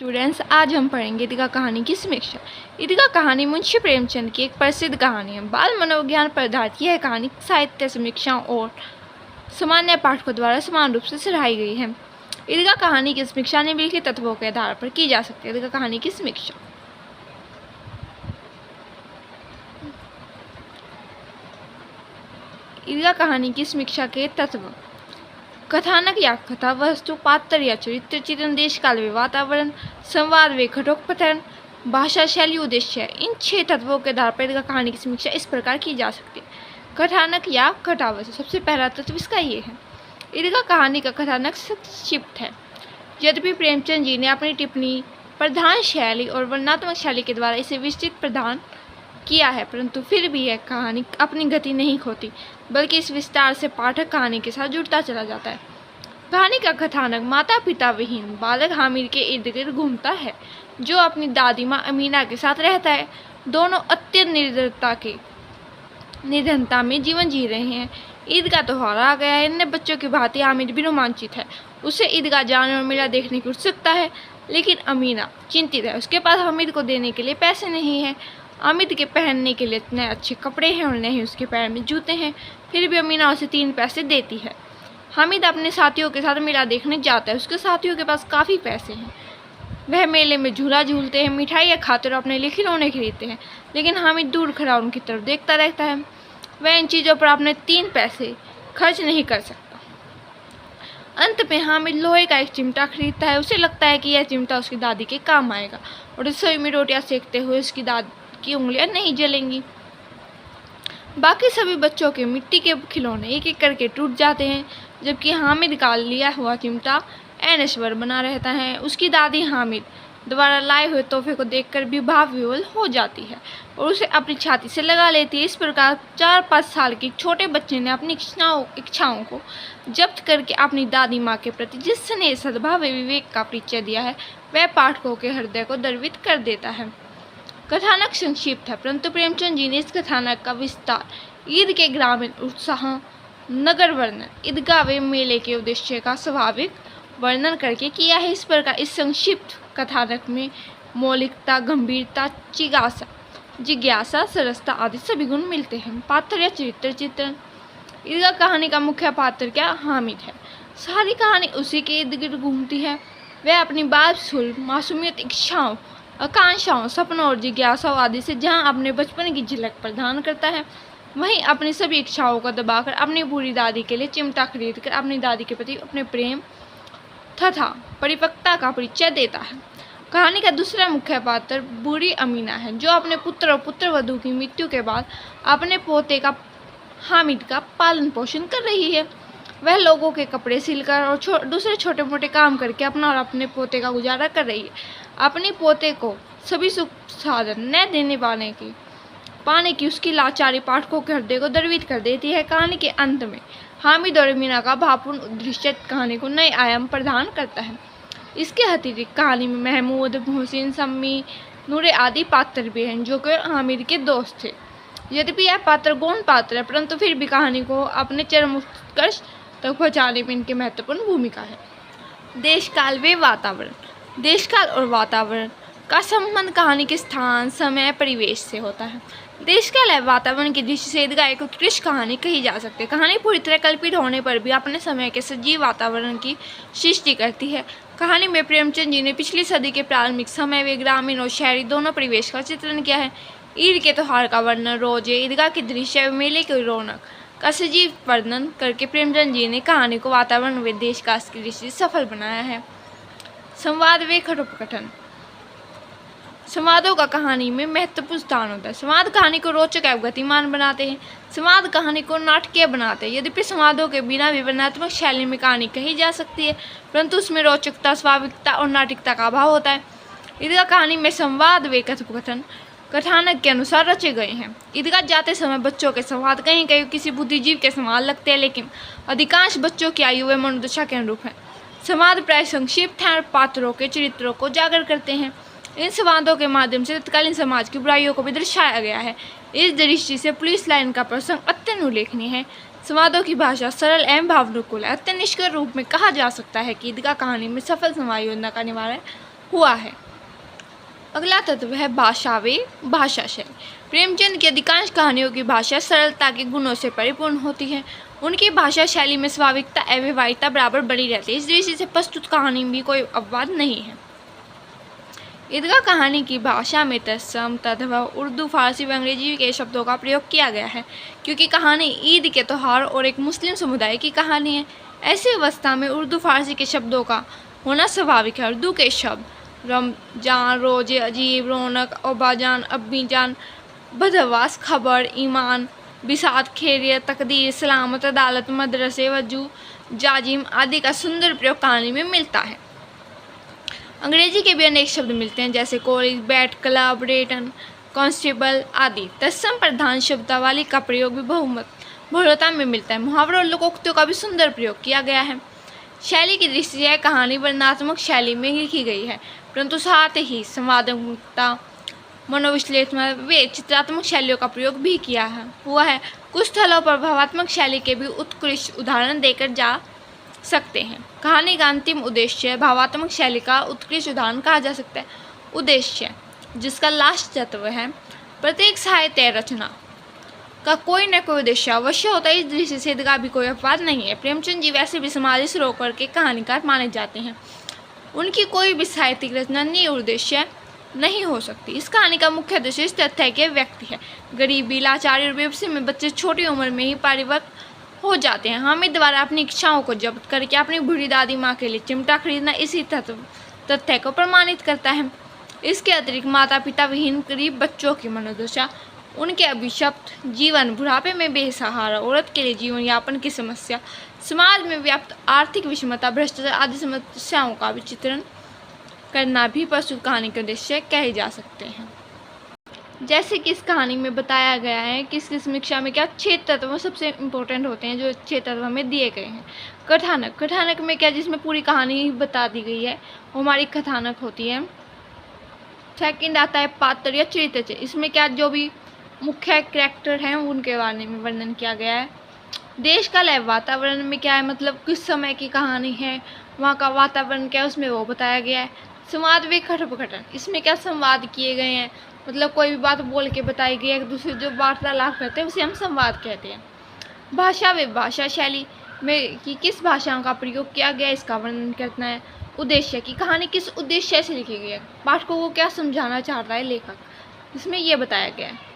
Students, आज हम पढ़ेंगे ईदगाह कहानी की समीक्षा। ईदगाह कहानी मुंशी प्रेमचंद की एक प्रसिद्ध कहानी है। बाल मनोविज्ञान पर आधारित यह कहानी साहित्य समीक्षाओं और सामान्य पाठकों द्वारा समान रूप से सराही गई है। ईदगाह कहानी की समीक्षा निम्नलिखित तत्वों के आधार पर की जा सकती है। ईदगाह कहानी की समीक्षा। ईदगाह कहानी की समीक्षा के तत्व: कथानक या कथा वस्तु, पात्र या चरित्र चित्रण, देश काल व वातावरण, संवाद व घटोत्कचन, भाषा शैली, उद्देश्य। इन 6 तत्वों के आधार पर ईदगाह कहानी की समीक्षा इस प्रकार की जा सकती है। कथानक या कथा वस्तु। सबसे पहला तत्व इसका ये है, ईदगाह कहानी का कथानक संक्षिप्त है। यद्यपि प्रेमचंद जी ने अपनी टिप्पणी प्रधान शैली और वर्णनात्मक शैली के द्वारा इसे विस्तृत प्रदान किया है, परंतु फिर भी यह कहानी अपनी गति नहीं खोती, बल्कि इस विस्तार से पाठक कहानी के साथ जुड़ता चला जाता है। कहानी का कथानक माता पिता विहीन बालक हामिद के इर्द गिर्द घूमता है, जो अपनी दादी माँ अमीना के साथ रहता है। दोनों अत्यंत निर्धनता में जीवन जी रहे हैं। ईद का त्यौहार आ गया है। अन्य बच्चों की भांति हामिद भी रोमांचित है। उसे ईदगाह जाने और मेला देखने की उत्सुकता है, लेकिन अमीना चिंतित है। उसके पास हामिद को देने के लिए पैसे नहीं है। हामिद के पहनने के लिए नए अच्छे कपड़े हैं और न ही उसके पैर में जूते हैं। फिर भी अमीना उसे 3 पैसे देती है। हामिद अपने साथियों के साथ मेला देखने जाता है। उसके साथियों के पास काफ़ी पैसे हैं। वह मेले में झूला झूलते हैं, मिठाइयाँ खाते और अपने लिए खिलौने खरीदते हैं, लेकिन हामिद दूर खड़ा उनकी तरफ देखता रहता है। वह इन चीज़ों पर अपने 3 पैसे खर्च नहीं कर सकता। अंत में हामिद लोहे का एक चिमटा खरीदता है। उसे लगता है कि यह चिमटा उसकी दादी के काम आएगा और रसोई में रोटियां सेकते हुए उसकी दादी की उंगलियां नहीं जलेंगी। बाकी सभी बच्चों के मिट्टी के खिलौने एक एक करके टूट जाते हैं, जबकि हामिद का लिया हुआ चिमटा ऐनश्वर बना रहता है। उसकी दादी हामिद द्वारा लाए हुए तोहफे को देखकर भी भावविह्वल हो जाती है और उसे अपनी छाती से लगा लेती है। इस प्रकार 4-5 साल के छोटे बच्चे ने अपनी इच्छाओं को जब्त करके अपनी दादी माँ के प्रति जिस स्नेह, सद्भाव व विवेक का परिचय दिया है, वह पाठकों के हृदय को द्रवित कर देता है। कथानक संक्षिप्त है, परंतु प्रेमचंद जी ने इस कथानक का विस्तार ईद के ग्रामीण उत्साह, नगर वर्णन, ईदगाह व मेले के उद्देश्य का स्वाभाविक वर्णन करके किया है। इस प्रकार इस संक्षिप्त कथानक में मौलिकता, गंभीरता, जिज्ञासा, सरसता आदि सभी गुण मिलते हैं। पात्र या चरित्र चित्रण। ईदगाह कहानी का मुख्य पात्र क्या हामिद है। सारी कहानी उसी के इर्द गिर्द घूमती है। वह अपनी बात सुलभ मासूमियत, इच्छाओं, आकांक्षाओं, सपनों और जिज्ञासाओं आदि से जहाँ अपने बचपन की झलक प्रदान करता है, वहीं अपनी सभी इच्छाओं को दबाकर अपनी बूढ़ी दादी के लिए चिमटा खरीदकर अपनी दादी के प्रति अपने प्रेम तथा परिपक्वता का परिचय देता है। कहानी का दूसरा मुख्य पात्र बूढ़ी अमीना है, जो अपने पुत्र और पुत्रवधू की मृत्यु के बाद अपने पोते का हामिद का पालन पोषण कर रही है। वह लोगों के कपड़े सिलकर और दूसरे छोटे मोटे काम करके अपना और अपने पोते का गुजारा कर रही है। अपने पोते को सभी सुख साधन न देने पाने की उसकी लाचारी पाठकों के हृदय को द्रवित कर देती है। कहानी के अंत में हामिद और अमीना का भावपूर्ण दृश्य कहानी को नए आयाम प्रदान करता है। इसके अतिरिक्त कहानी में महमूद, मोहसिन, सम्मी, नूरे आदि पात्र भी हैं, जो कि हामिद के दोस्त थे। यद्यपि यह पात्र गौण पात्र है, परंतु फिर भी कहानी को अपने चरम उत्कर्ष तक पहुँचाने में इनकी महत्वपूर्ण भूमिका है। देश काल व वातावरण। देश काल और वातावरण का संबंध कहानी के स्थान, समय, परिवेश से होता है। देश काल एवं वातावरण की दृष्टि से ईदगाह एक उत्कृष्ट कहानी कही जा सकती है। कहानी पूरी तरह कल्पित होने पर भी अपने समय के सजीव वातावरण की सृष्टि करती है। कहानी में प्रेमचंद जी ने पिछली सदी के प्रारंभिक समय व ग्रामीण और शहरी दोनों परिवेश का चित्रण किया है। ईद के त्यौहार का वर्णन, रोजे, ईदगाह के दृश्य व मेले की रौनक का सजीव वर्णन करके प्रेमचंद जी ने कहानी को वातावरण व देश काल की दृष्टि से सफल बनाया है। संवाद व घटोत्कचन। संवादों का कहानी में महत्वपूर्ण स्थान होता है। संवाद कहानी को रोचक एवं गतिमान बनाते हैं। संवाद कहानी को नाटकीय बनाते हैं। यद्यपि संवादों के बिना भी वर्णनात्मक शैली में कहानी कही जा सकती है, परंतु उसमें रोचकता, स्वाभाविकता और नाटकीयता का अभाव होता है। ईदगाह कहानी में संवाद व कथोपकथन कथानक के अनुसार रचे गए हैं। ईदगाह जाते समय बच्चों के संवाद कहीं कहीं किसी बुद्धिजीव के समान लगते हैं, लेकिन अधिकांश बच्चों की आयु व मनोदशा के अनुरूप है। संवाद प्राय संक्षिप्त हैं और पात्रों के चरित्रों को उजागर करते हैं। इन संवादों के माध्यम से तत्कालीन समाज की बुराइयों को भी दर्शाया गया है। इस दृष्टि से पुलिस लाइन का प्रसंग अत्यंत उल्लेखनीय है। संवादों की भाषा सरल एवं भावनुकूल है। अत्यंत निष्कर्ष रूप में कहा जा सकता है कि ईदगाह कहानी में सफल समायोजना का निवारण हुआ है। अगला तत्व है भाषावी भाषा शैली। प्रेमचंद की अधिकांश कहानियों की भाषा सरलता के गुणों से परिपूर्ण होती है। उनकी भाषा शैली में स्वाभाविकता एवं व्यवहारिकता बराबर बनी रहती है। इस दृष्टि से प्रस्तुत कहानी में कोई अपवाद नहीं है। ईदगाह कहानी की भाषा में तत्सम, तद्भव, उर्दू, फारसी व अंग्रेजी के शब्दों का प्रयोग किया गया है, क्योंकि कहानी ईद के त्यौहार और एक मुस्लिम समुदाय की कहानी है। ऐसी अवस्था में उर्दू फारसी के शब्दों का होना स्वाभाविक है। उर्दू के शब्द रमजान, रोजे, अजीब, रौनक, अब्बाजान, अब्बीजान, बदहवास, खबर, ईमान, बिसात, खैरियत, तकदीर, सलामत, अदालत, मदरसे, वजू, जाजिम आदि का सुंदर प्रयोग कहानी में मिलता है। अंग्रेजी के भी अनेक शब्द मिलते हैं, जैसे कॉलेज, बैट, क्लब, रेटन, कांस्टेबल आदि। तत्सम प्रधान शब्दावली का प्रयोग भी बहुलता में मिलता है। मुहावरों और लोकोक्तियों का भी सुंदर प्रयोग किया गया है। शैली की दृष्टि से यह कहानी वर्णनात्मक शैली में लिखी गई है, परंतु साथ ही संवादात्मकता, मनोविश्लेषण व चित्रात्मक शैलियों का प्रयोग भी किया हुआ है। कुछ स्थलों पर भावात्मक शैली के भी उत्कृष्ट उदाहरण देकर जा सकते हैं। कहानी का अंतिम उद्देश्य भावात्मक शैली का उत्कृष्ट उदाहरण कहा जा सकता है। उद्देश्य, जिसका लास्ट तत्व है। प्रत्येक साहित्य रचना का कोई न कोई उद्देश्य अवश्य होता है। इस दृष्टि से ईदगाह भी कोई अपवाद नहीं है। प्रेमचंद जी वैसे भी समाज से होकर के कहानीकार माने जाते हैं। उनकी कोई भी साहित्यिक रचना निरुद्देश्य नहीं हो सकती। इस कहानी का मुख्य उद्देश्य इस तथ्य है कि व्यक्ति है गरीबी, लाचारी और बेबसी में बच्चे छोटी उम्र में ही परिपक्व हो जाते हैं। हामिद द्वारा अपनी इच्छाओं को जब्त करके अपनी बूढ़ी दादी माँ के लिए चिमटा खरीदना इसी तथ्य को प्रमाणित करता है। इसके अतिरिक्त माता पिता विहीन गरीब बच्चों की मनोदशा, उनके अभिशप्त जीवन, बुढ़ापे में बेसहारा औरत के लिए जीवन यापन की समस्या, समाज में व्याप्त आर्थिक विषमता, भ्रष्टाचार आदि समस्याओं का भी चित्रण करना भी प्रस्तुत कहानी के उद्देश्य कहे जा सकते हैं। जैसे कि इस कहानी में बताया गया है कि किस समीक्षा में क्या 6 तत्व सबसे इम्पोर्टेंट होते हैं, जो 6 तत्व हमें दिए गए हैं। कथानक, कथानक में क्या, जिसमें पूरी कहानी बता दी गई है, वो हमारी कथानक होती है। सेकंड आता है पात्र या चरित्र। इसमें क्या, जो भी मुख्य कैरेक्टर हैं उनके बारे में वर्णन किया गया है। देश का लय, वातावरण में क्या है, मतलब किस समय की कहानी है, वहाँ का वातावरण क्या है, उसमें वो बताया गया है। संवाद व कथोपकथन, इसमें क्या संवाद किए गए हैं, मतलब कोई भी बात बोल के बताई गई है, एक दूसरे जो वार्तालाप करते हैं उसे हम संवाद कहते हैं। भाषा व भाषा शैली में कि किस भाषाओं का प्रयोग किया गया, इसका वर्णन करना है। उद्देश्य की कहानी किस उद्देश्य से लिखी गई है, पाठकों को क्या समझाना चाहता है लेखक, इसमें यह बताया गया है।